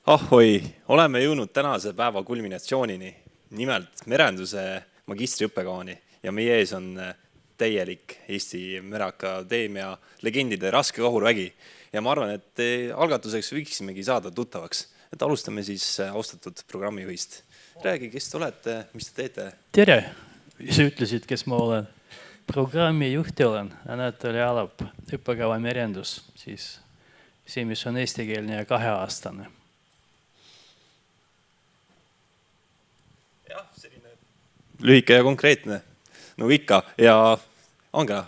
Ahoi, oleme jõudnud tänase päeva kulminatsioonini, nimelt merenduse magistriõppekavani ja meie ees on täielik Eesti Mereakadeemia legendide raske kahurvägi. Ja ma arvan, et algatuseks võiksimegi saada tuttavaks. Et alustame siis austatud programmijuhist. Räägi, kes te olete, mis te teete? Tere! Sa ütlesid, kes ma olen. Programmijuht olen, Anatoli Alap, õppekava merendus, siis see, mis on eestikeelne ja 2-aastane. Jah, selline lühike ja konkreetne. No ikka. Ja Angela,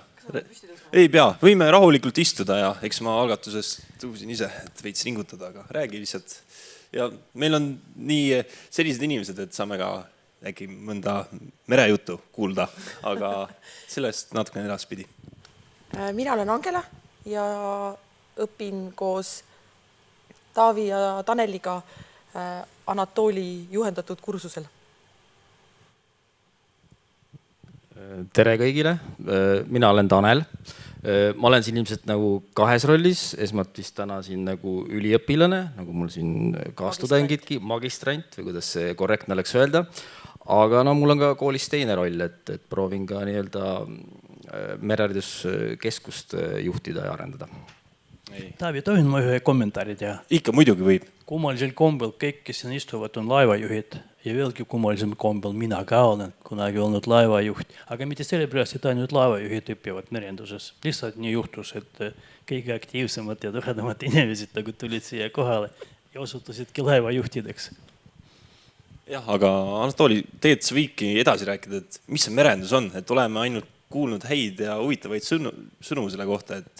ei pea. Võime rahulikult istuda ja eks ma algatuses tõusin ise, et veits ringutada, aga räägi lihtsalt. Ja meil on nii sellised inimesed, et saame ka äkki mõnda merejuttu kuulda, aga sellest natukene edaspidi. Mina olen Angela ja õpin koos Taavi ja Taneliga Anatoli juhendatud kursusel. Tere kõigile, mina olen Tanel. Ma olen siin ilmselt nagu 2 rollis, esmalt vist täna siin nagu üliõpilane, nagu mul siin kaastudengidki, magistrant või kuidas see korrektne oleks öelda. Aga no mul on ka koolis teine roll, et proovin ka merehariduskeskust juhtida ja arendada. Taavi, tohin ma ühe kommentaari teha? Ikka muidugi võib. Kummalisel kombel kõik, kes siin istuvad, on laevajuhid ja veelgi kummalisel kombel mina ka olen kunagi olnud laevajuht. Aga mitte sellepärast, et ainult laevajuhid õpivad merenduses. Lihtsalt nii juhtus, et kõige aktiivsemad ja toredamad inimesed tulid siia kohale ja osutusidki laevajuhtideks. Jah, aga Anatoli, tegelikult sa võidki edasi rääkida, et mis see merendus on, et oleme ainult kuulnud häid ja huvitavaid sõnu selle kohta, et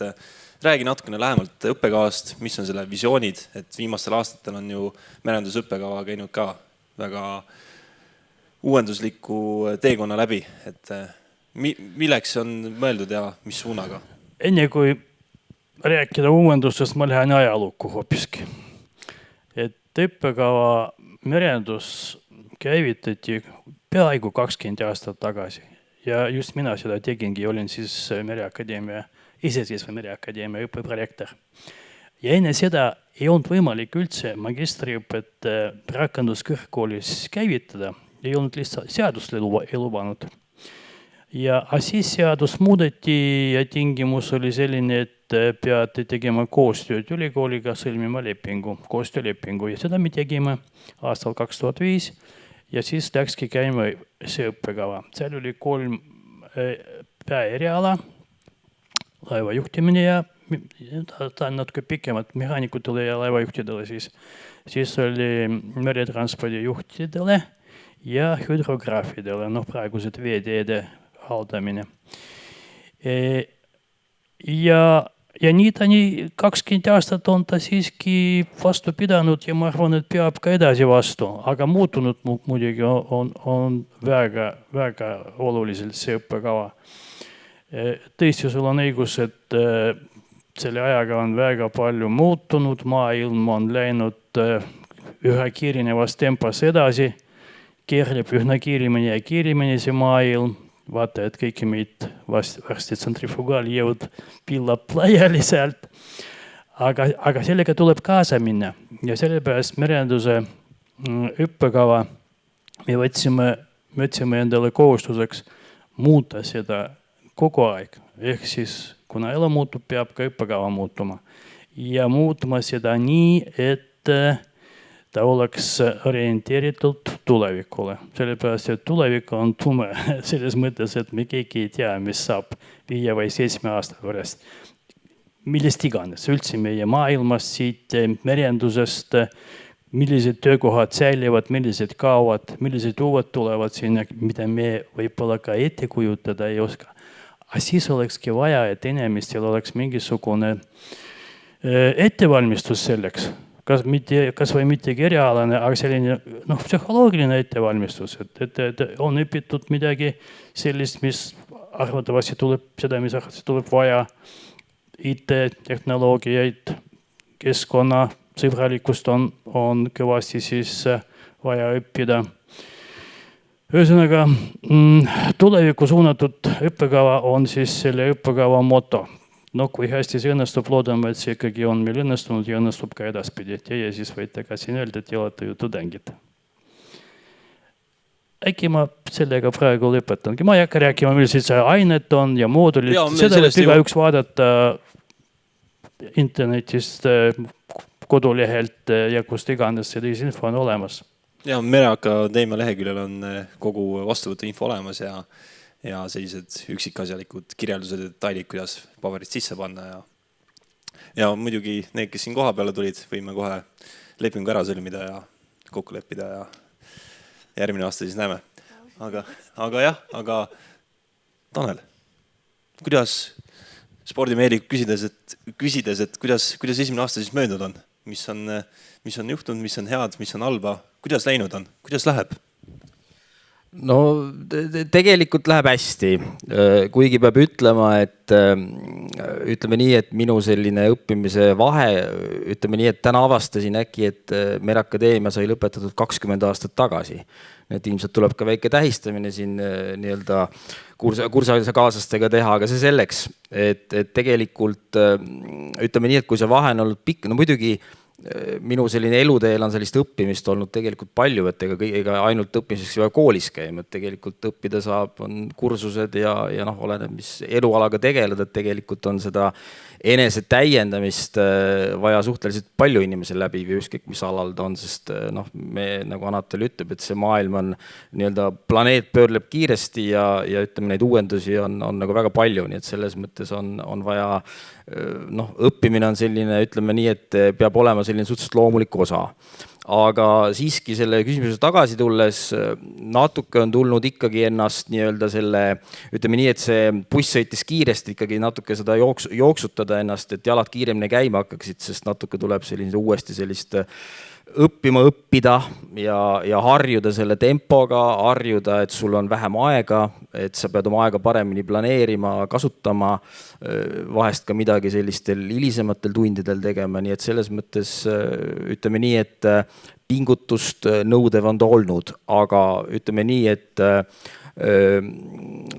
räägi natukene lähemalt õppekavast, mis on selle visioonid, et viimastel aastatel on ju merendusõppekava käinud ka väga uuendusliku teekonna läbi, et milleks on mõeldud ja mis suunaga? Enne kui rääkida uuendusest, ma lähen ajalukku hoopiski. Et õppekava merendus käivitati peaaegu 20 aastat tagasi ja just mina seda tegingi, olin siis Mereakadeemia iseseisva Mereakadeemia õppeprojektor. Ja enne seda ei olnud võimalik üldse magistriõpet rakenduskõrgkoolis käivitada, ei olnud lihtsalt seadust ei lubanud. Ja siis seadus muudeti ja tingimus oli selline, et peate tegema koostööd ülikooliga, sõlmima koostöölepingu ja seda me tegime aastal 2005 ja siis läkski käima see õppekava. Seal oli 3 pääeriala. Laevajuhtimine ja ta on natuke pikemad mehaanikutele ja laevajuhtidele siis oli meretranspordi juhtidele ja hüdrograafidele, praegused veeteede haldamine. Ja nii 20 aastat on ta siiski vastu pidanud ja ma arvan, et peab ka edasi vastu, aga muutunud muidugi on väga oluliselt see õppekava. Tõesti, sul on õigus, et selle ajaga on väga palju muutunud, maailm on läinud üha kiirinevas tempos edasi, keerleb ühna kiirimini see maailm, vaata, et kõiki meid varsti tsentrifugaaljõud pillab laiali sealt, aga sellega tuleb kaasa minna ja sellepärast merenduse õppekava me võtsime endale kohustuseks muuta seda kogu aeg, ehk siis kuna elu muutub, peab ka õppekava muutuma. Ja muutuma seda nii, et ta oleks orienteeritud tulevikule. Sellepärast, et tulevik on tume selles mõttes, et me keegi ei tea, mis saab 5 või 7 aasta pärast. Millest iganes, üldse meie maailmast, siit merendusest, millised töökohad säilivad, millised kaovad, millised uued tulevad sinna, mida me võib-olla ka ette kujutada ei oska. Aga siis olekski vaja, et inimestel oleks mingisugune ettevalmistus selleks. Kas või mitte kirjaalane, aga selline psühholoogiline ettevalmistus. Et on õpitud midagi sellist, mis arvatavasti tuleb vaja IT-tehnoloogiaid, keskkonna sõbralikkust on kõvasti siis vaja õppida. Ühesõnaga, tulevikku suunatud õppekava on siis selle õppekava moto. no kui hästi see õnnestub, loodame, et see ikkagi on meil õnnestunud ja õnnestub ka edaspidi. Teie siis võite ka siin öelda, et te olete ju tudengid. Äkki ma sellega praegu lõpetangi. Ma ei hakka rääkima, millised see ained on ja moodulid. Seda võib igaüks vaadata internetist, kodulehelt ja kust iganes sellise info on olemas. Ja Mereakadeemia leheküljel on kogu vastuvõtu info olemas ja sellised üksikasjalikud kirjeldused ja detailid, kuidas paberit sisse panna. Ja muidugi need, kes siin koha peale tulid, võime kohe lepingu ära sõlmida ja kokku leppida ja järgmine aasta siis näeme. Aga Tanel, kuidas spordimeelik küsides, et kuidas esimene aasta siis möödunud on? Mis on juhtunud, mis on head, mis on halba? Kuidas läinud on? Kuidas läheb? No tegelikult läheb hästi, kuigi peab ütlema, et ütleme nii, et minu selline õppimise vahe, ütleme nii, et täna avastasin äkki, et Mereakadeemia sai lõpetatud 20 aastat tagasi. Et ilmselt tuleb ka väike tähistamine siin nii-öelda kursusekaaslastega teha, aga see selleks, et tegelikult ütleme nii, et kui see vahe on olnud pikk, no muidugi minu selline eluteel on sellist õppimist olnud tegelikult palju, et ega ainult õppimiseks ei vaja koolis käima, et tegelikult õppida saab, on kursused ja oleneb, mis elualaga tegeleda, et tegelikult on seda enese täiendamist vaja suhteliselt palju inimesel läbi või ükskõik mis alal ta on, sest me, nagu Anatol ütleb, et see maailm on nii-öelda planeet pöörleb kiiresti ja ütleme, neid uuendusi on nagu väga palju, nii et selles mõttes on vaja õppimine on selline, ütleme nii, et peab olema selline suhteliselt loomulik osa. Aga siiski selle küsimuse tagasi tulles natuke on tulnud ikkagi ennast nii-öelda selle, ütleme nii, et see buss sõitis kiiresti ikkagi natuke seda jooksutada ennast, et jalad kiiremini käima hakkaksid, sest natuke tuleb uuesti sellist õppida ja harjuda selle tempoga, harjuda, et sul on vähem aega, et sa pead oma aega paremini planeerima, kasutama, vahest ka midagi sellistel hilisematel tundidel tegema, nii et selles mõttes ütleme nii, et pingutust nõudev on ta olnud, aga ütleme nii, et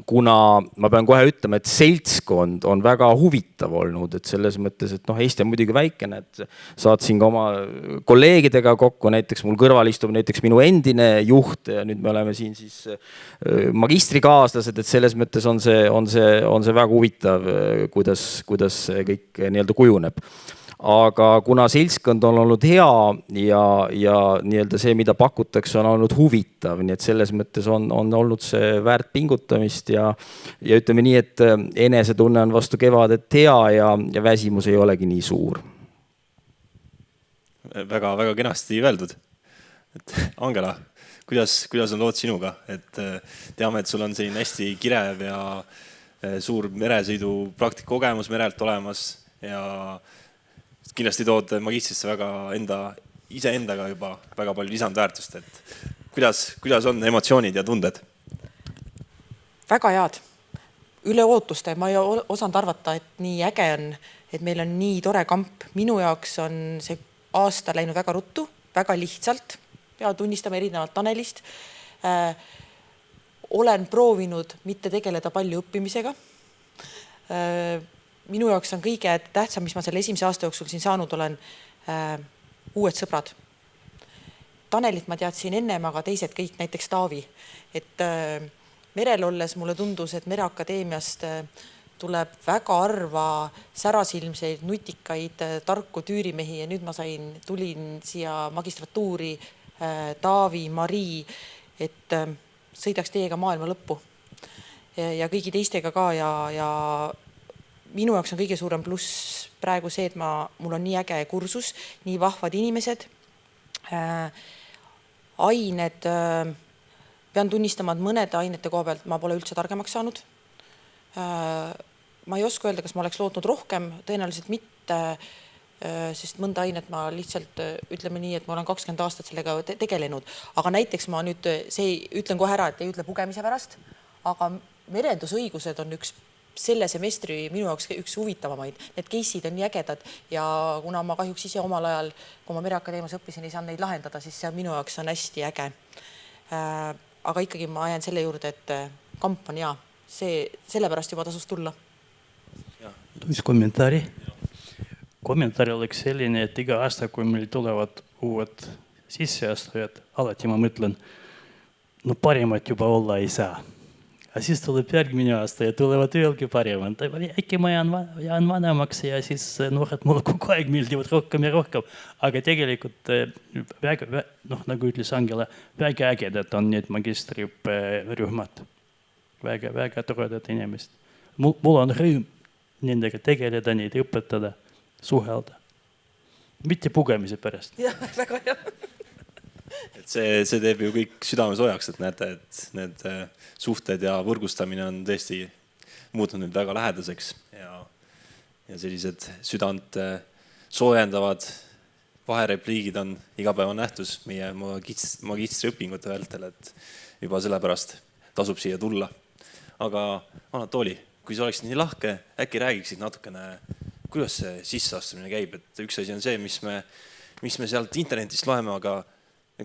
kuna ma pean kohe ütlema, et seltskond on väga huvitav olnud, et selles mõttes, et Eesti on muidugi väikene, et saad siin ka oma kolleegidega kokku, näiteks mul kõrval istub näiteks minu endine juht ja nüüd me oleme siin siis magistrikaaslased, et selles mõttes on see väga huvitav, kuidas see kõik nii-öelda kujuneb. Aga kuna seltskond on olnud hea ja nii-öelda see, mida pakutakse, on olnud huvitav, nii et selles mõttes on olnud see väärt pingutamist ja ütleme nii, et enesetunne on vastu kevadet hea ja väsimus ei olegi nii suur. Väga kenasti öeldud. Angela, kuidas on lood sinuga? Et teame, et sul on selline hästi kirev ja suur meresõidu praktikogemus merelt olemas ja kindlasti tood magistrisse iseendaga juba väga palju lisandväärtust, et kuidas on emotsioonid ja tunded? Väga head. Üle ootuste. Ma ei osanud arvata, et nii äge on, et meil on nii tore kamp. Minu jaoks on see aasta läinud väga ruttu, väga lihtsalt. Pean tunnistama erinevalt Tanelist. Olen proovinud mitte tegeleda palju õppimisega. Minu jaoks on kõige tähtsam, mis ma selle esimese aasta jooksul siin saanud olen, uued sõbrad. Tanelit ma teadsin ennem, aga teised kõik, näiteks Taavi. Et merel olles mulle tundus, et Mereakadeemiast tuleb väga harva särasilmseid, nutikaid, tarku tüürimehi ja nüüd ma tulin siia magistratuuri Taavi, Marii, et sõidaks teiega maailma lõppu ja kõigi teistega ka ja minu jaoks on kõige suurem pluss praegu see, et mul on nii äge kursus, nii vahvad inimesed, ained, pean tunnistama, et mõnede ainete koha pealt ma pole üldse targemaks saanud. Ma ei oska öelda, kas ma oleks lootnud rohkem, tõenäoliselt mitte, sest mõnda ainet ma lihtsalt ütleme nii, et ma olen 20 aastat sellega tegelenud. Aga näiteks ma nüüd, ütlen kohe ära, et ei ütle pugemise pärast, aga merendusõigused on selle semestri minu jaoks üks huvitavamaid. Need case'id on nii ägedad ja kuna ma kahjuks ise omal ajal, kui ma Mereakadeemias õppisin, ei saanud neid lahendada, siis see minu jaoks on hästi äge. Aga ikkagi ma jään selle juurde, et kamp on hea. Sellepärast juba tasus tulla. Üks kommentaari. Kommentaar oleks selline, et iga aasta, kui meil tulevad uued sisseastujad, alati ma mõtlen, no paremat juba olla ei saa. Aga siis tuleb järgmine aasta ja tulevad veelgi paremad. Äkki ma jään vanemaks ja siis noored mulle kogu aeg meeldivad rohkem ja rohkem. Aga tegelikult, nagu ütles Angela, väga ägedad on need magistriõpperühmad. Väga toredad inimesed. Mul on rõõm nendega tegeleda, neid õpetada, suhelda. Mitte pugemise pärast. Jah, väga hea. Et see teeb ju kõik südame soojaks, et näete, et need suhted ja võrgustamine on tõesti muutunud nüüd väga lähedaseks ja sellised südant soojendavad vaherepliigid on igapäeva nähtus meie magistriõpingute vältel, et juba sellepärast tasub siia tulla. Aga Anatooli, kui sa oleksid nii lahke, äkki räägiksid natukene, kuidas see sisseastumine käib, et üks asi on see, mis me sealt internetist loeme, aga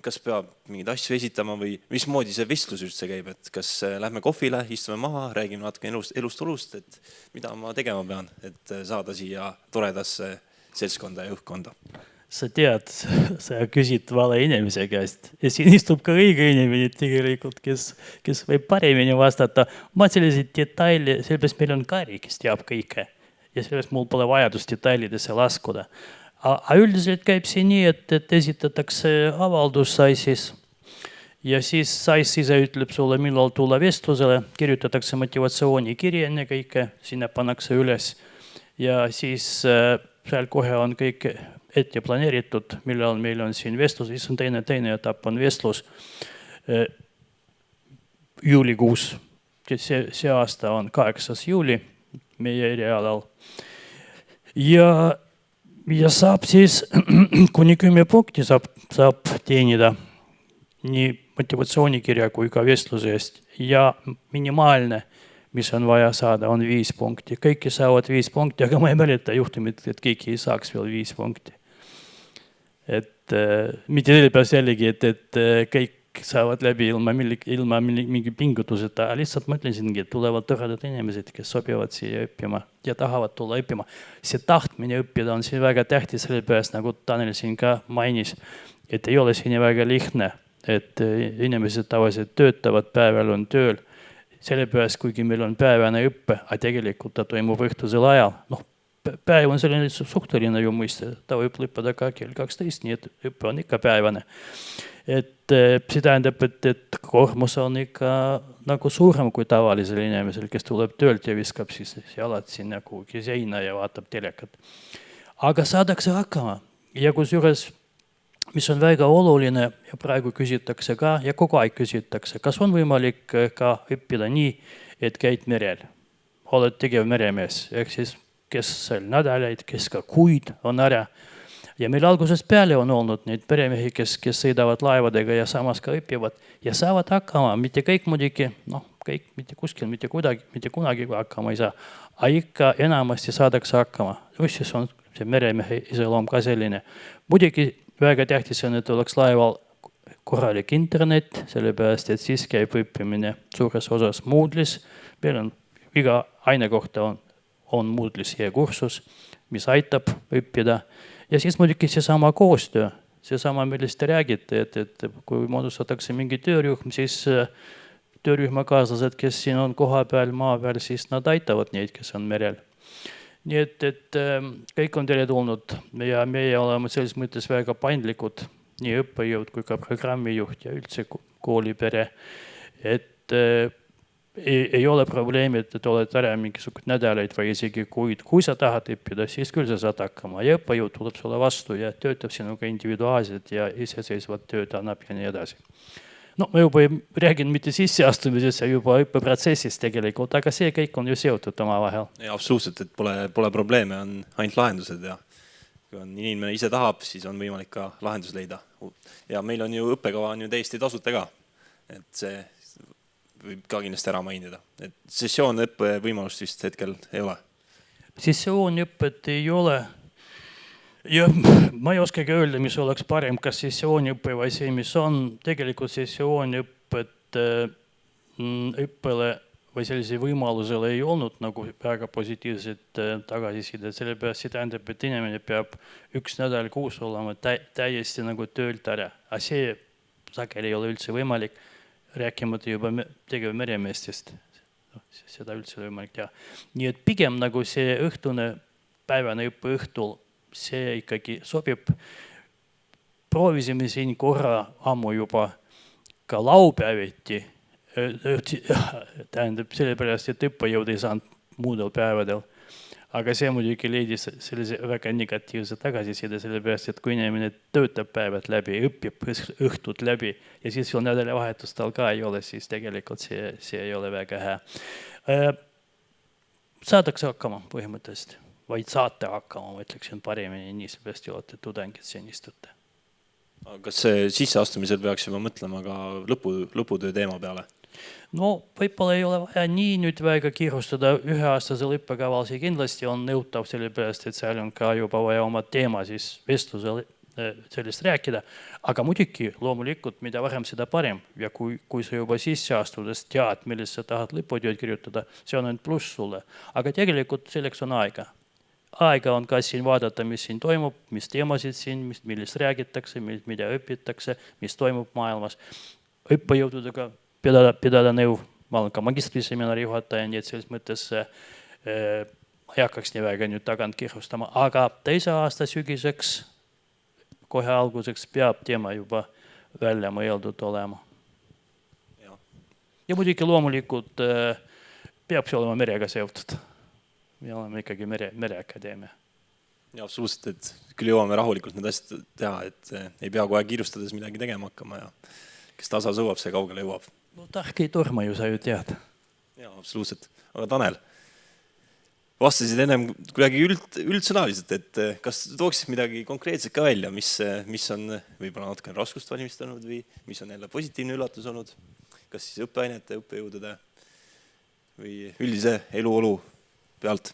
kas peab mingeid asju esitama või mismoodi see vestlus üldse käib, et kas lähme kohvile, istume maha, räägime natuke elust-olust, et mida ma tegema pean, et saada siia toredasse seltskonda ja õhkkonda. Sa tead, sa küsid vale inimese käest ja siin istub ka õige inimene tegelikult, kes võib paremini vastata. Ma selliseid detaili, sellepärast meil on Kari, kes teab kõike ja sellepärast mul pole vajadust detailidesse laskuda. Aga üldiselt käib see nii, et esitatakse avaldus SAIS-is ja siis SAIS ise ütleb sulle, millal tulla vestlusele, kirjutatakse motivatsioonikiri enne kõike, sinna pannakse üles ja siis seal kohe on kõik ette planeeritud, millal meil on siin vestlus, siis on teine etapp on vestlus juulikuus. See aasta on 8. juuli meie erialal ja saab siis kuni 10 punkti saab teenida nii motivatsioonikirja kui ka vestluse eest ja minimaalne, mis on vaja saada, on 5 punkti. Kõiki saavad 5 punkti, aga ma ei mäleta juhtumit, et kõiki ei saaks veel 5 punkti. Et mitte sellepärast jällegi, et kõik saavad läbi ilma mingi pingutuseta, lihtsalt mõtlesingi, et tulevad toredad inimesed, kes sobivad siia õppima ja tahavad tulla õppima. See tahtmine õppida on siin väga tähtis, sellepärast nagu Tanel siin ka mainis, et ei ole siin väga lihtne, et inimesed tavaliselt töötavad, päeval on tööl, sellepärast kuigi meil on päevane õppe, aga tegelikult ta toimub õhtusel ajal. Päev on selline suhteline ju mõiste, ta võib lõppeda ka kell 12, nii et õppe on ikka päevane. Et see tähendab, et koormus on ikka nagu suurem kui tavalisel inimesel, kes tuleb töölt ja viskab siis jalad siin nagu seina ja vaatab telekat. Aga saadakse hakkama ja kusjuures, mis on väga oluline ja praegu küsitakse ka ja kogu aeg küsitakse, kas on võimalik ka õppida nii, et käid merel, oled tegev meremees, ehk siis kes nädalaid, kes ka kuid on ära. Ja meil algusest peale on olnud neid peremehi, kes sõidavad laevadega ja samas ka õpivad ja saavad hakkama, mitte kõik muidugi, kõik mitte kuskil, mitte kunagi hakkama ei saa, aga ikka enamasti saadakse hakkama. Siis on see meremehe iseloom ka selline. Muidugi väga tähtis on, et oleks laeval korralik internet, sellepärast, et siis käib õppimine suures osas Moodle'is. Meil on iga aine kohta on Moodle'is e-kursus, mis aitab õppida. Ja siis muidugi seesama koostöö, seesama, millest te räägite, et kui moodustatakse mingi töörühm, siis töörühmakaaslased, kes siin on koha peal, maa peal, siis nad aitavad neid, kes on merel. Nii et kõik on teile tulnud ja meie oleme selles mõttes väga paindlikud, nii õppejõud kui ka programmijuht ja üldse koolipere, et ei ole probleemi, et oled ära mingisugused nädalaid või isegi kuid. Kui sa tahad õppida, siis küll sa saad hakkama ja õppejõud tuleb sulle vastu ja töötab sinuga individuaalselt ja iseseisvat tööd annab ja nii edasi. Ma juba räägin mitte sisseastumisest ja juba õppeprotsessist tegelikult, aga see kõik on ju seotud oma vahel. Ja absoluutselt, et pole probleeme, on ainult lahendused ja kui inimene ise tahab, siis on võimalik ka lahendus leida. Ja meil on ju õppekava on ju täiesti tasuta ka, et see võib ka kindlasti ära mainida. Et sessioonõppe võimalust vist hetkel ei ole. Sessioonõppet ei ole. Ja ma ei oskagi öelda, mis oleks parem, kas sessioonõppe või see, mis on. Tegelikult sessioonõppet õppele või sellise võimalusel ei olnud nagu väga positiivset tagasisidet, sellepärast see tähendab, et inimene peab 1 nädal kuus olema täiesti nagu töölt ära, aga see sageli ei ole üldse võimalik, rääkimata juba tegevmeremeestest, seda üldse võimalik teha. Nii et pigem nagu see õhtune päevane õppeõhtul, see ikkagi sobib. Proovisime siin korra ammu juba ka laupäeviti, tähendab sellepärast, et õppejõud ei saanud muudel päevadel. Aga see muidugi leidis sellise väga negatiivse tagasiside, sellepärast, et kui inimene töötab päevad läbi, õpib õhtud läbi ja siis seal nädalavahetust tal ka ei ole, siis tegelikult see ei ole väga hea. Saadakse hakkama põhimõtteliselt, vaid saate hakkama, ma ütleksin parimini, nii seepärast ju olete tudengid siin istute. Kas sisseastumisel peaks juba mõtlema ka lõputöö teema peale? No võib-olla ei ole vaja nii nüüd väga kiirustada, 1-aastasel õppekaval see kindlasti on nõutav, sellepärast, et seal on ka juba vaja oma teema siis vestlusel sellest rääkida, aga muidugi loomulikult, mida varem seda parem ja kui sa juba sisse astudes tead, millest sa tahad lõputööd kirjutada, see on ainult pluss sulle, aga tegelikult selleks on aega. Aega on ka siin vaadata, mis siin toimub, mis teemasid siin, millest räägitakse, mida õpitakse, mis toimub maailmas. Õppejõududega pidada nõu, ma olen ka magistriseminari juhataja, nii et selles mõttes ei hakkaks nii väga nüüd tagant kirjustama, aga teise aasta sügiseks, kohe alguseks peab teema juba välja mõeldud olema. Ja muidugi loomulikult peab see olema merega seotud. Me oleme ikkagi mereakadeemia. Ja absoluutselt, et küll jõuame rahulikult need asjad teha, et ei pea kohe kiirustades midagi tegema hakkama ja kes tasa sõuab, see kaugele jõuab. No tark ei torma ju, sa ju tead. Ja, absoluutselt. Aga Tanel, vastasid ennem kuidagi üldsõnaliselt, et kas tooksid midagi konkreetselt ka välja, mis on võib-olla natuke raskust valmistanud või mis on jälle positiivne üllatus olnud, kas siis õppeainete, õppejõudude või üldise eluolu pealt?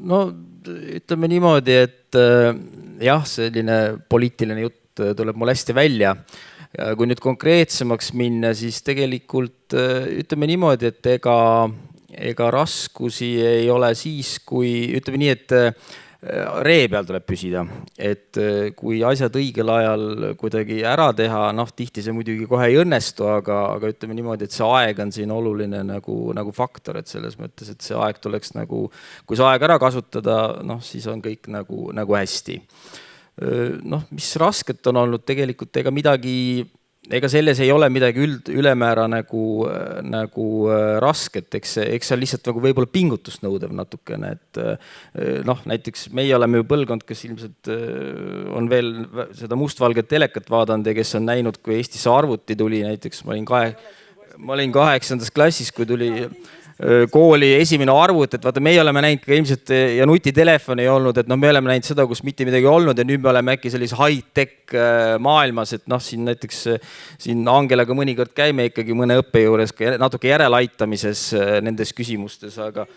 No ütleme niimoodi, et jah, selline poliitiline jutt tuleb mul hästi välja. Kui nüüd konkreetsemaks minna, siis tegelikult ütleme niimoodi, et ega raskusi ei ole siis, kui ütleme nii, et ree peal tuleb püsida, et kui asjad õigel ajal kuidagi ära teha, tihti see muidugi kohe ei õnnestu, aga ütleme niimoodi, et see aeg on siin oluline nagu faktor, et selles mõttes, et see aeg tuleks nagu, kui see aeg ära kasutada, siis on kõik nagu hästi. Mis rasket on olnud tegelikult, ega selles ei ole midagi ülemäära nagu rasket, eks see on lihtsalt nagu võib-olla pingutust nõudev natukene, et näiteks meie oleme ju põlvkond, kes ilmselt on veel seda mustvalget telekat vaadanud ja kes on näinud, kui Eestisse arvuti tuli, näiteks ma olin 8. klassis, kui tuli kooli esimene arvut, et vaata, meie oleme näinud ka ilmselt ja nutitelefon ei olnud, et me oleme näinud seda, kus mitte midagi olnud ja nüüd me oleme äkki sellise high-tech maailmas, et siin näiteks siin Angelaga mõnikord käime ikkagi mõne õppe juures natuke järelaitamises nendes küsimustes, aga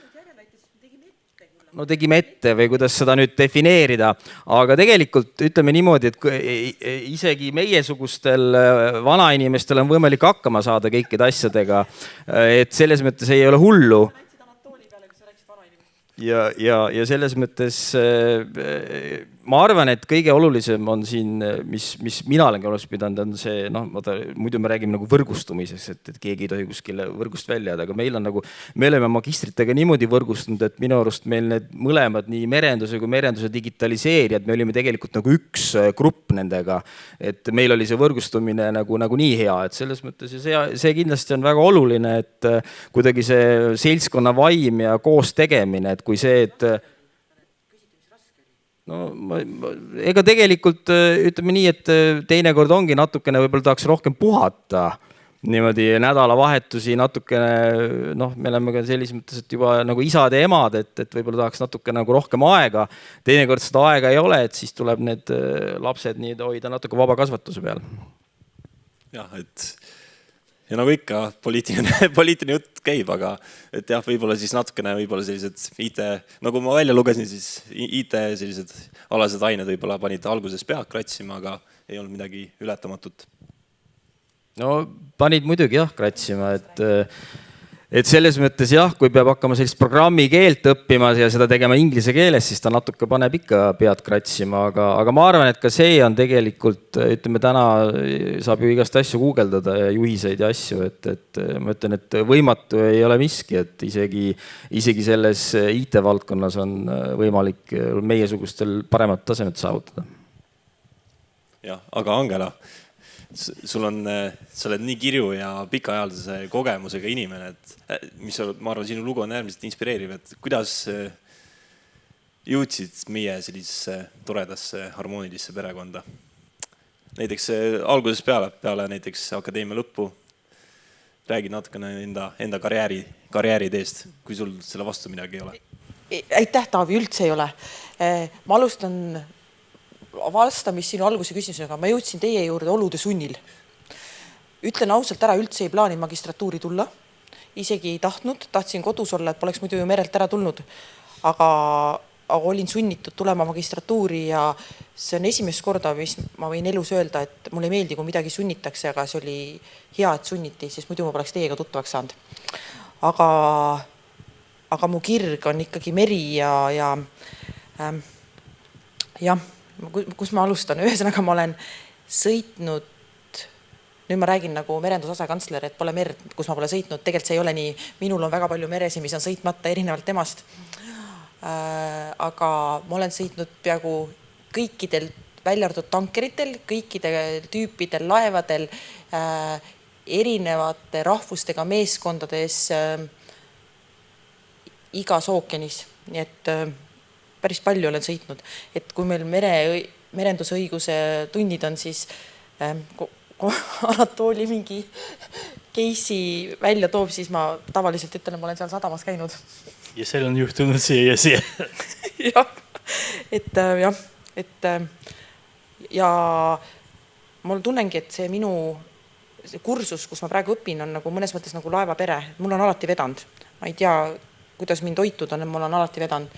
tegime ette või kuidas seda nüüd defineerida, aga tegelikult ütleme niimoodi, et isegi meiesugustel vanainimestel on võimalik hakkama saada kõikide asjadega, et selles mõttes ei ole hullu. Ja selles mõttes ma arvan, et kõige olulisem on siin, mis mina olen olulisem pidanud, on see, muidu me räägime nagu võrgustumises, et keegi ei tohi kuskile võrgust välja jääda, aga meil on me oleme magistritega niimoodi võrgustunud, et minu arust meil need mõlemad, nii merenduse kui merenduse digitaliseerijad, me olime tegelikult nagu üks grupp nendega, et meil oli see võrgustumine nagu nii hea, et selles mõttes see kindlasti on väga oluline, et kuidagi see seltskonna vaim ja koos tegemine, et kui see, et ega tegelikult ütleme nii, et teinekord ongi natukene, võib-olla tahaks rohkem puhata niimoodi nädalavahetusi natukene, me oleme ka sellises mõttes, et juba nagu isad ja emad, et võib-olla tahaks natuke nagu rohkem aega. Teinekord seda aega ei ole, et siis tuleb need lapsed nii hoida natuke vaba kasvatuse peal. Jah, ja nagu ikka poliitiline jutt käib, aga et jah, võib-olla siis natukene sellised IT, nagu ma välja lugesin, siis IT sellised alased ained võib-olla panid alguses pead kratsima, aga ei olnud midagi ületamatut. No panid muidugi jah kratsima, et et selles mõttes jah, kui peab hakkama sellist programmi keelt õppima ja seda tegema inglise keeles, siis ta natuke paneb ikka pead kratsima, aga ma arvan, et ka see on tegelikult, ütleme täna saab ju igast asju guugeldada ja juhiseid ja asju, et ma ütlen, et võimatu ei ole miski, et isegi selles IT-valdkonnas on võimalik meiesugustel paremat tasemet saavutada. Jah, aga Angela, sa oled nii kirju ja pikaajalise kogemusega inimene, et ma arvan, sinu lugu on äärmiselt inspireeriv, et kuidas jõudsid meie sellisesse toredasse harmoonilisse perekonda? Näiteks algusest peale näiteks akadeemia lõppu, räägid natukene enda karjääri teest, kui sul selle vastu midagi ei ole. Aitäh, Taavi, üldse ei ole. Ma alustan vastamist sinu alguse küsimusega. Ma jõudsin teie juurde olude sunnil. Ütlen ausalt ära, üldse ei plaaninud magistratuuri tulla. Isegi ei tahtsin kodus olla, et poleks muidu ju merelt ära tulnud. Aga olin sunnitud tulema magistratuuri ja see on esimest korda, mis ma võin elus öelda, et mulle ei meeldi, kui midagi sunnitakse, aga see oli hea, et sunniti, sest muidu ma poleks teiega tuttavaks saanud. Aga mu kirg on ikkagi meri ja kus ma alustan? Ühesõnaga ma olen sõitnud, nüüd ma räägin nagu merendusasekantsler, et pole merd, kus ma pole sõitnud. Tegelikult see ei ole nii, minul on väga palju meresi, mis on sõitmata erinevalt temast. Aga ma olen sõitnud peaaegu kõikidel väljardatud tankeritel, kõikidel tüüpidel laevadel, erinevate rahvustega meeskondades igas ookeanis. Nii et päris palju olen sõitnud, et kui meil merendusõiguse tunnid on, siis Anatooli mingi case'i välja toob, siis ma tavaliselt ütlen, ma olen seal sadamas käinud. Ja seal on juhtunud see ja see. Ja ma tunnengi, et see minu kursus, kus ma praegu õpin, on nagu mõnes mõttes nagu laevapere. Mul on alati vedanud. Ma ei tea, kuidas mind hoitud on, mul on alati vedanud.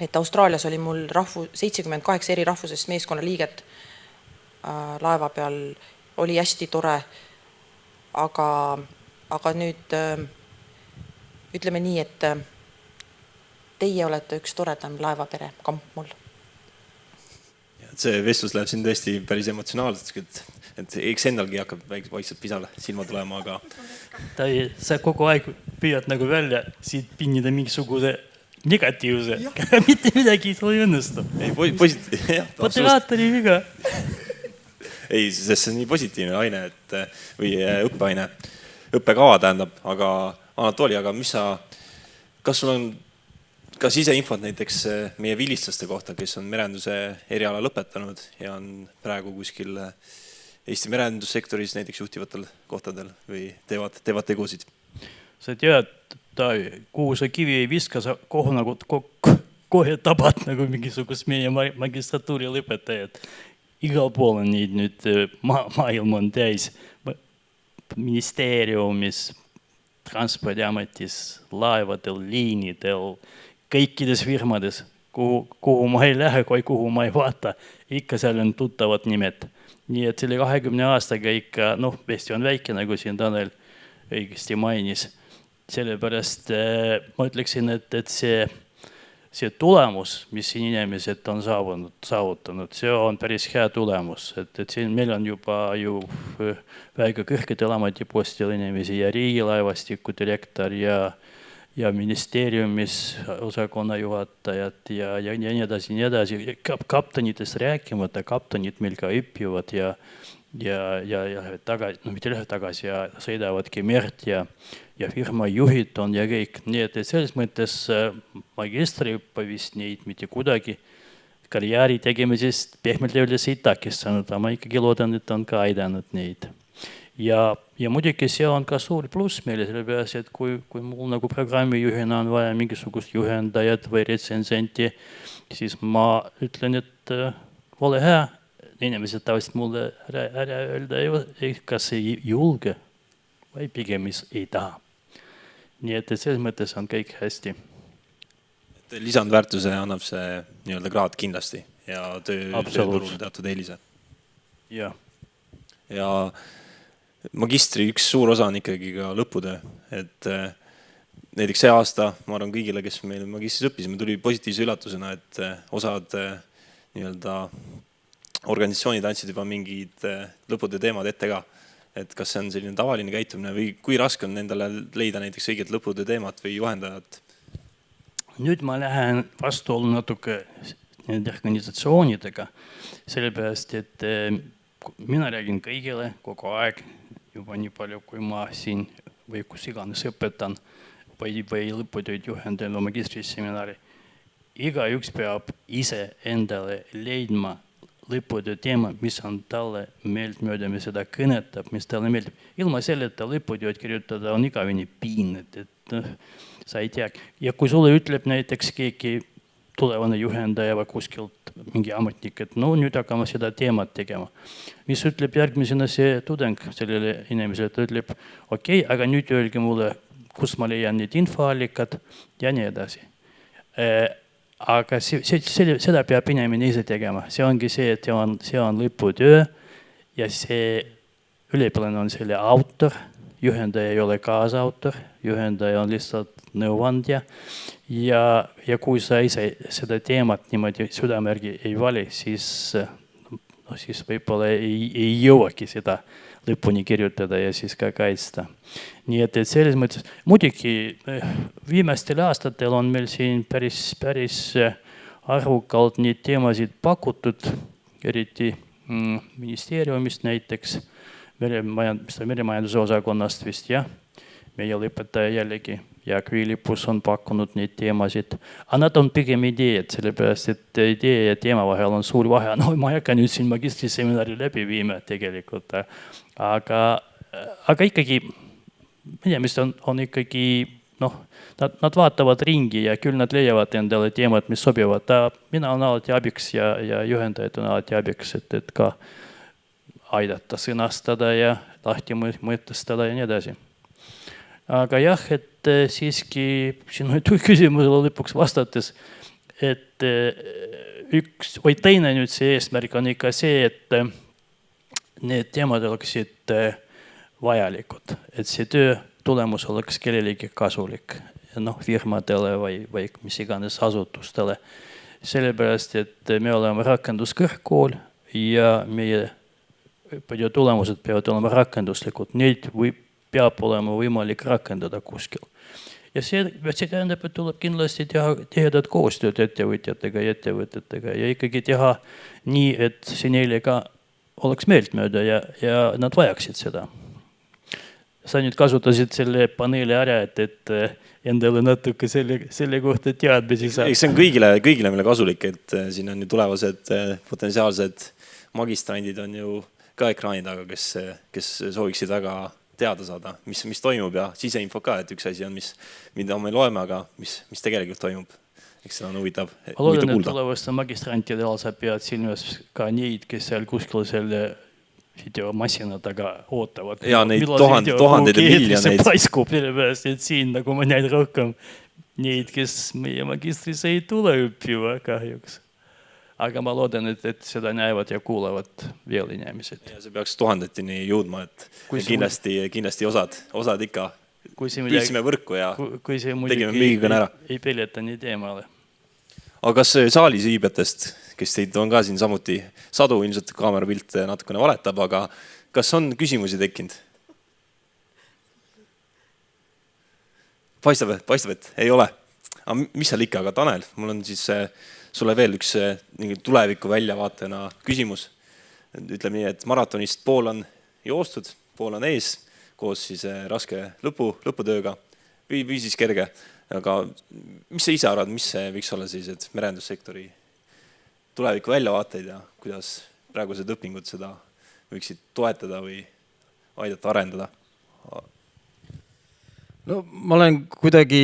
Et Austraalias oli mul 78 eri rahvusest meeskonna liiget laeva peal, oli hästi tore, aga nüüd ütleme nii, et teie olete üks toredam laevapere kamp mul. See vestlus läheb siin tõesti päris emotsionaalselt, et eks endalgi hakkab vaikselt pisale silma tulema, aga... Sa kogu aeg püüad nagu välja siit pinnida mingisuguse negatiivse. Mitte midagi ei tule õnnestu. Ei, positiivne. Motivaatori viga. Ei, sest see on nii positiivne aine, või õppeaine, õppekava tähendab, aga Anatooli, aga kas sul on ka siseinfot näiteks meie vilistlaste kohta, kes on merenduse eriala lõpetanud ja on praegu kuskil Eesti merendussektoris näiteks juhtivatel kohtadel või teevad tegusid? Sa tead, kuhu sa kivi ei viska, sa kohe tabad nagu mingisugust meie magistratuuri lõpetajad. Igal pool on neid nüüd maailm on täis. Ministeeriumis, transpordiametis, laevadel, liinidel, kõikides firmades, kuhu ma ei lähe, kuhu ma ei vaata, ikka seal on tuttavad nimed. Nii et selle 20 aastaga ikka, Eesti on väike, nagu siin Tanel õigesti mainis. Sellepärast ma ütleksin, et see tulemus, mis siin inimesed on saavutanud, see on päris hea tulemus. Et siin meil on juba ju väga kõrged ametipostil inimesi ja riigilaevastiku direktor ja ministeeriumis osakonna juhatajad ja nii edasi. Kaptenitest rääkimata, kaptenid meil ka õpivad ja mitte lähevad tagasi ja sõidavadki merd ja firma juhid on ja kõik. Nii et selles mõttes magistriõppe vist neid mitte kuidagi karjääri tegemisest pehmelt öeldes ei takistanud, aga ma ikkagi loodan, et on ka aidanud neid. Ja muidugi see on ka suur pluss meile, sellepärast, et kui mul nagu programmijuhina on vaja mingisugust juhendajat või retsensenti, siis ma ütlen, et ole hea. Inimesed tavaliselt mulle ära öelda, kas ei julge või pigem ei taha. Nii et selles mõttes on kõik hästi. Lisandväärtuse annab see nii-öelda kraad kindlasti ja tööturul teatud eelise. Ja magistri üks suur osa on ikkagi ka lõputöö. et näiteks see aasta, ma arvan kõigile, kes meil magistris õppisime, tuli positiivse üllatusena, et osad nii-öelda organisatsioonid andsid juba mingid lõputöö teemad ette ka. Et kas see on selline tavaline käitumine või kui raske on endale leida näiteks õiget lõputöö teemat või juhendajat? Nüüd ma lähen vastuollu natuke nende organisatsioonidega, sellepärast, et mina räägin kõigile kogu aeg, juba nii palju, kui ma siin või kus iganes õpetan või lõputööd juhendan või magistriseminari. Igaüks peab ise endale leidma lõputöö teema, mis on talle meeltmööda, mis seda kõnetab, mis talle meeldib. Ilma selleta lõputööd kirjutada on igavini piined, et sa ei tea. Ja kui sulle ütleb näiteks keegi tulevane juhendaja või kuskilt mingi ametnik, et no nüüd hakkame seda teemat tegema. Mis ütleb järgmisena see tudeng sellele inimesele, et ütleb, okei, aga nüüd öelge mulle, kus ma leian need infoallikad ja nii edasi. Aga seda peab inimene ise tegema. See ongi see, et see on lõputöö ja see üliõpilane on selle autor, juhendaja ei ole kaasautor, juhendaja on lihtsalt nõuandja ja kui sa ise seda teemat niimoodi südamärgi ei vali, siis võib-olla ei jõuagi seda lõpuni kirjutada ja siis ka kaitsta. Nii et selles mõttes, muidugi viimastel aastatel on meil siin päris arvukalt neid teemasid pakutud, eriti ministeeriumist näiteks, meremajanduse osakonnast vist, jah. Meie lõpetaja jällegi ja Kviilipus on pakkunud neid teemasid. Aga nad on pigem ideed, sellepärast, et idee ja teema vahel on suur vahe. No ma ei hakka nüüd siin magistriseminari läbi viima tegelikult. Aga ikkagi, inimesed on ikkagi, nad vaatavad ringi ja küll nad leiavad endale teemad, mis sobivad. Mina olen alati abiks ja juhendajad on alati abiks, et ka aidata sõnastada ja lahti mõtestada ja nii edasi. Aga jah, et siiski sinu küsimusele lõpuks vastates, et üks või teine nüüd see eesmärk on ikka see, et need teemad oleksid vajalikud, et see töö tulemus oleks kellelegi kasulik, firmadele või mis iganes asutustele. Sellepärast, et me oleme rakenduskõrgkool ja meie õppetöö tulemused peavad olema rakenduslikud. Neid peab olema võimalik rakendada kuskil. Ja see tähendab, et tuleb kindlasti teha tihedat koostööd ettevõtjatega ja ettevõtetega ja ikkagi teha nii, et see neile ka oleks meeltmööda ja nad vajaksid seda. Sa nüüd kasutasid selle paneeli ära, et endale natuke selle kohta teadmisi saab. See on kõigile meile kasulik, et siin on ju tulevased potentsiaalsed magistrandid on ju ka ekraani taga, kes sooviksid väga teada saada, mis toimub ja siseinfo ka, et üks asi on, mida me loeme, aga mis tegelikult toimub. Eks seda on huvitav kuulda. Ma loodan, et tulevaste magistrantidel sa pead silmas ka neid, kes seal kuskil selle videomassina taga ootavad. Ja neid tuhandeid ja miljoneid. Paiskub, sellepärast, et siin nagu ma näin rohkem neid, kes meie magistris ei tule õppima kahjuks. Aga ma loodan, et seda näevad ja kuulavad veel inimesed. Ja see peaks tuhandetini jõudma, et kindlasti osad ikka püüdsime võrku ja tegime mingi kõne ära. Ei peleta nii teemale. Aga kas saalis viibjatest, kes teid on ka siin samuti sadu, ilmselt kaamerapilt natukene valetab, aga kas on küsimusi tekkinud? Paistab, et ei ole. Aga mis seal ikka, aga Tanel, mul on siis sulle veel üks tuleviku väljavaatena küsimus. Ütleme nii, et maratonist pool on joostud, pool on ees, koos siis raske lõputööga või siis kerge. Aga mis sa ise arvad, mis võiks olla sellised merendussektori tuleviku väljavaateid ja kuidas praegused õpingud seda võiksid toetada või aidata arendada? No ma olen kuidagi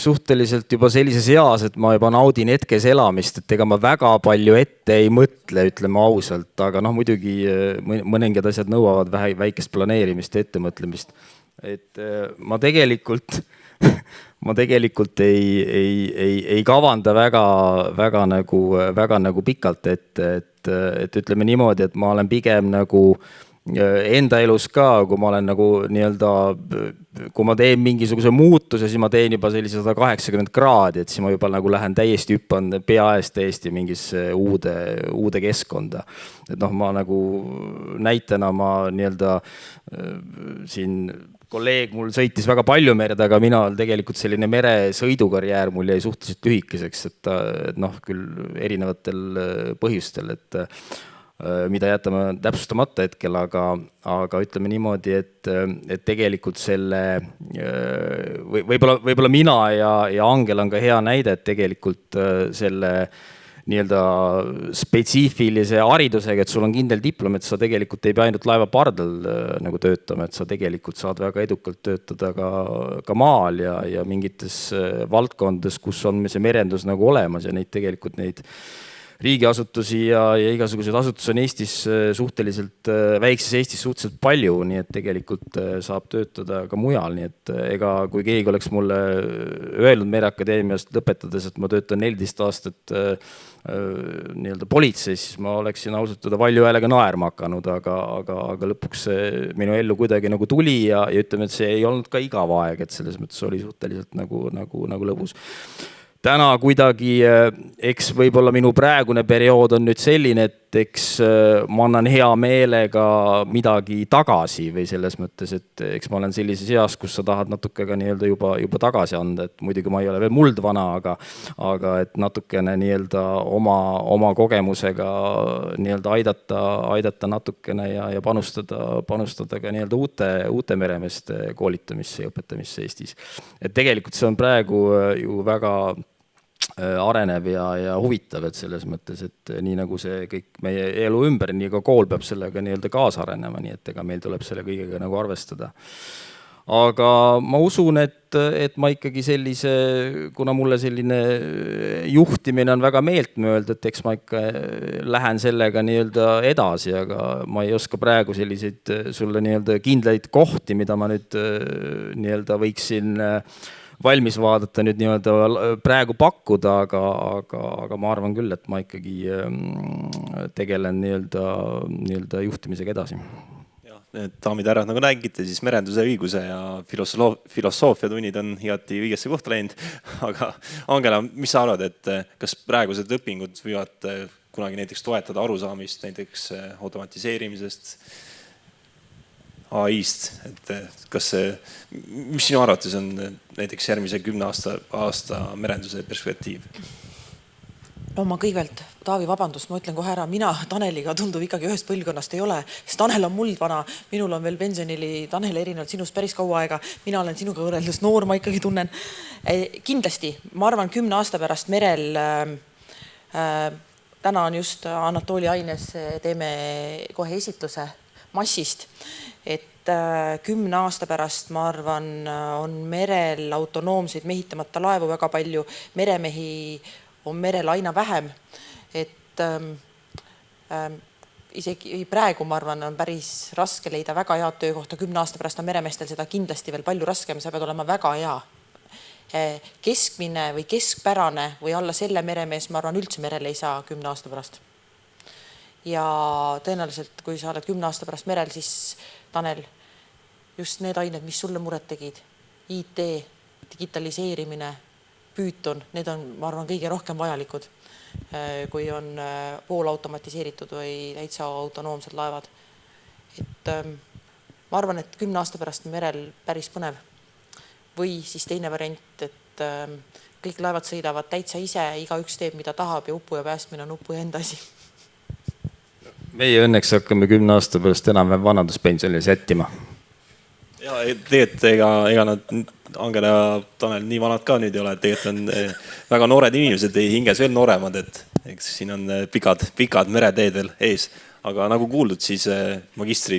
suhteliselt juba sellises eas, et ma juba naudin hetkes elamist, et ega ma väga palju ette ei mõtle, ütleme ausalt, aga muidugi mõningad asjad nõuavad väikest planeerimist ja ettemõtlemist. Et ma tegelikult ei kavanda väga nagu pikalt, et ütleme niimoodi, et ma olen pigem nagu enda elus ka, kui ma olen nagu nii-öelda, kui ma teen mingisuguse muutuse, siis ma teen juba sellise 180 kraadi, et siis ma juba nagu lähen täiesti, hüppan pea ees täiesti mingisse uude keskkonda. Et noh, ma nagu näitena ma nii-öelda siin kolleeg mul sõitis väga palju merd, aga mina tegelikult selline meresõidukarjäär mul jäi suhteliselt lühikeseks, et noh, küll erinevatel põhjustel, et mida jätame täpsustamata hetkel, aga ütleme niimoodi, et tegelikult selle võib-olla mina ja Angel on ka hea näide, et tegelikult selle nii-öelda spetsiifilise haridusega, et sul on kindel diplom, et sa tegelikult ei pea ainult laeva pardal nagu töötama, et sa tegelikult saad väga edukalt töötada ka maal ja mingites valdkondades, kus on see merendus nagu olemas ja tegelikult neid riigiasutusi ja igasuguseid asutusi on Eestis suhteliselt, väikses Eestis suhteliselt palju, nii et tegelikult saab töötada ka mujal, nii et ega kui keegi oleks mulle öelnud Mereakadeemiast lõpetades, et ma töötan 14 aastat nii-öelda politseis, siis ma oleksin ausalt öelda valju häälega naerma hakanud, aga lõpuks minu ellu kuidagi nagu tuli ja ütleme, et see ei olnud ka igav aeg, et selles mõttes oli suhteliselt nagu lõbus. Täna kuidagi, eks võib-olla minu praegune periood on nüüd selline, et eks ma annan hea meelega midagi tagasi või selles mõttes, et eks ma olen sellises eas, kus sa tahad natuke ka nii-öelda juba tagasi anda, et muidugi ma ei ole veel muldvana, aga et natukene nii-öelda oma kogemusega nii-öelda aidata natukene ja panustada ka nii-öelda uute meremeeste koolitamisse ja õpetamisse Eestis. Et tegelikult see on praegu ju väga arenev ja huvitav, et selles mõttes, et nii nagu see kõik meie elu ümber, nii ka kool peab sellega nii-öelda kaasa arenema, nii et ega meil tuleb selle kõigega nagu arvestada. Aga ma usun, et ma ikkagi sellise, kuna mulle selline juhtimine on väga meeltmööda, et eks ma ikka lähen sellega nii-öelda edasi, aga ma ei oska praegu selliseid sulle nii-öelda kindlaid kohti, mida ma nüüd nii-öelda võiksin valmis vaadata nüüd nii-öelda praegu pakkuda, aga ma arvan küll, et ma ikkagi tegelen nii-öelda juhtimisega edasi. Need daamid ja härrad, nagu nägite, siis merenduse õiguse ja filosoofia tunnid on igati õigesse kohta läinud. Aga Angela, mis sa arvad, et kas praegused õpingud võivad kunagi näiteks toetada arusaamist näiteks automatiseerimisest, AI-st, et kas see, mis sinu arvates on näiteks järgmise 10 aasta merenduse perspektiiv? No ma kõigepealt, Taavi, vabandust, ma ütlen kohe ära, mina Taneliga tundub ikkagi ühest põlvkonnast ei ole, sest Tanel on muldvana, minul on veel pensionili, Tanel erinevalt sinust päris kaua aega, mina olen sinuga võrreldes noor, ma ikkagi tunnen. Kindlasti, ma arvan 10 aasta pärast merel, täna on just Anatooli aines, teeme kohe esitluse massist, et 10 aasta pärast, ma arvan, on merel autonoomseid mehitamata laevu väga palju, meremehi on merel aina vähem, et isegi praegu, ma arvan, on päris raske leida väga head töökohta, 10 aasta pärast on meremeestel seda kindlasti veel palju raskem, sa pead olema väga hea. Keskmine või keskpärane või alla selle meremees, ma arvan, üldse merel ei saa 10 aasta pärast. Ja tõenäoliselt, kui sa oled 10 aasta pärast merel, siis Tanel, just need ained, mis sulle muret tegid, IT, digitaliseerimine, Python, need on, ma arvan, kõige rohkem vajalikud, kui on poolautomatiseeritud või täitsa autonoomsed laevad. Et ma arvan, et 10 aasta pärast merel päris põnev. Või siis teine variant, et kõik laevad sõidavad täitsa ise, igaüks teeb, mida tahab ja upu ja päästmine on upu ja enda asi. Meie õnneks hakkame 10 aasta pärast enam vanaduspensionile sättima. Ja tegelikult ega nad, Angela ja Tanel, nii vanad ka nüüd ei ole, tegelikult on väga noored inimesed, hinges veel nooremad, et eks siin on pikad mereteed veel ees. Aga nagu kuuldud, siis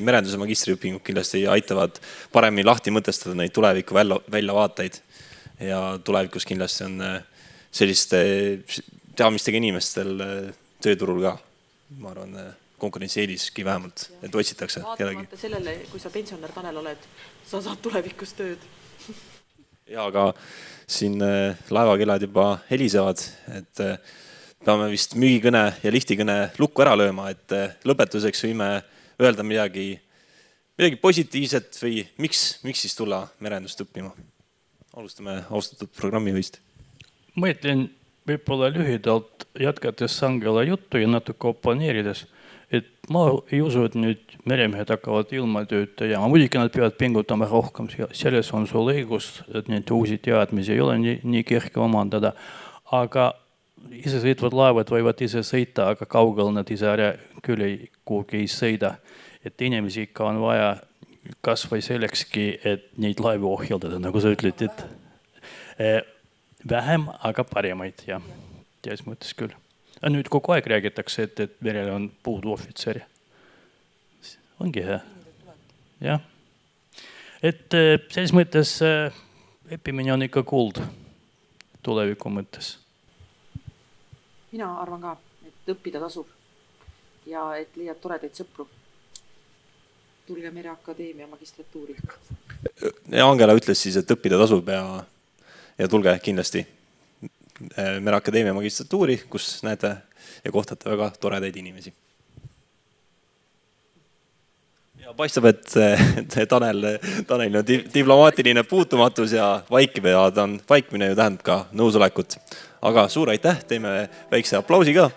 merenduse magistriõpingud kindlasti aitavad paremini lahti mõtestada neid tuleviku väljavaateid. Ja tulevikus kindlasti on selliste teadmistega inimestel tööturul ka, ma arvan, konkurentsieeliski vähemalt, et otsitakse kedagi. Vaatamata sellele, kui sa pensionär Tanel oled, sa saad tulevikus tööd. Ja, aga siin laevakellad juba helisevad, et peame vist müügikõne ja liftikõne lukku ära lööma, et lõpetuseks võime öelda midagi midagi positiivset või miks siis tulla merendust õppima? Alustame austatud programmijuhist. Mõtlen võib-olla lühidalt jätkates Sangela juttu ja natuke oponeerides, et ma ei usu, et nüüd meremehed hakkavad ilma tööd tegema. Muidugi nad peavad pingutama rohkem, selles on sul õigus, et neid uusi teadmisi ei ole nii kerge omandada, aga isesõitvad laevad võivad ise sõita, aga kaugel nad ise ära küll kuhugi ei sõida. Et inimesi ikka on vaja kas või sellekski, et neid laevu ohjeldada, nagu sa ütled, et vähem, aga paremaid ja tees mõttes küll. Nüüd kogu aeg räägitakse, et merel on puudu ohvitseri. Ongi hea. Jah. Et selles mõttes õppimine on ikka kuld tuleviku mõttes. Mina arvan ka, et õppida tasub ja et leiad toredaid sõpru. Tulge Mereakadeemia magistratuuri. Angela ütles siis, et õppida tasub ja tulge kindlasti Mereakadeemia magistratuuri, kus näete ja kohtate väga toredaid inimesi. Ja paistab, et Tanel on diplomaatiline puutumatus ja vaikimine ju tähendab ka nõusolekut. Aga suur aitäh, teeme väikse aplausi ka.